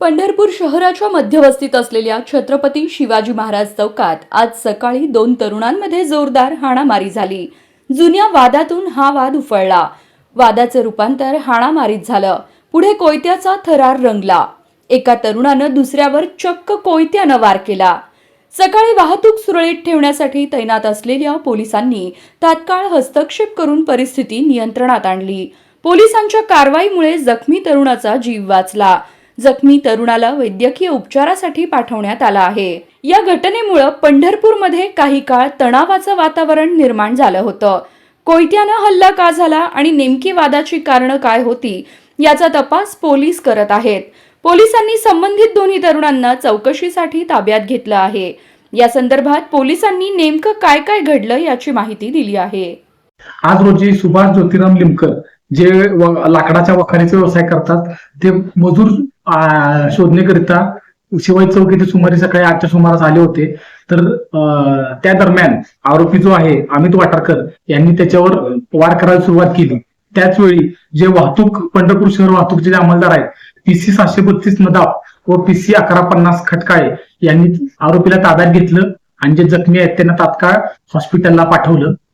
पंढरपूर शहराच्या मध्यवस्तीत असलेल्या छत्रपती शिवाजी महाराज चौकात आज सकाळी 2 तरुणांमध्ये जोरदार हाणामारी झाली। जुन्या वादातून हा वाद उफाळला। वादाचे रूपांतर हाणामारीत झालं। पुढे कोयत्याचा थरार रंगला। एका तरुणानं दुसऱ्यावर चक्क कोयत्यानं वार केला। सकाळी वाहतूक सुरळीत ठेवण्यासाठी तैनात असलेल्या पोलिसांनी तात्काळ हस्तक्षेप करून परिस्थिती नियंत्रणात आणली। पोलिसांच्या कारवाईमुळे जखमी तरुणाचा जीव वाचला। जखमी तरुणाला वैद्यकीय उपचारासाठी पाठवण्यात आला आहे। या घटनेमुळे पंढरपूरमध्ये काही काळ तणावाचं वातावरण निर्माण झालं होतं। कोयत्यानं हल्ला का झाला आणि नेमकी वादाची कारणं काय होती याचा तपास पोलीस करत आहेत। पोलिसांनी संबंधित दोन्ही तरुणांना चौकशीसाठी ताब्यात घेतलं आहे। या संदर्भात पोलिसांनी नेमकं काय काय घडलं याची माहिती दिली आहे। आज रोजी सुभाष ज्योतिराम लिमकर जे लाकडाच्या वखारीचा व्यवसाय करतात ते मजूर शोधण्याकरिता शिवाजी चौक येथे सुमारे सकाळी 8च्या सुमारास आले होते। तर त्या दरम्यान आरोपी जो आहे अमित वाटारकर यांनी त्याच्यावर वार करायला सुरुवात केली। त्याच वेळी जे वाहतूक पंढरपूर शहर वाहतूकचे जे अंमलदार आहेत PC 732 नदाब व PC 1150 खटकाळे यांनी आरोपीला ताब्यात घेतलं आणि जे जखमी आहेत त्यांना तात्काळ हॉस्पिटलला पाठवलं।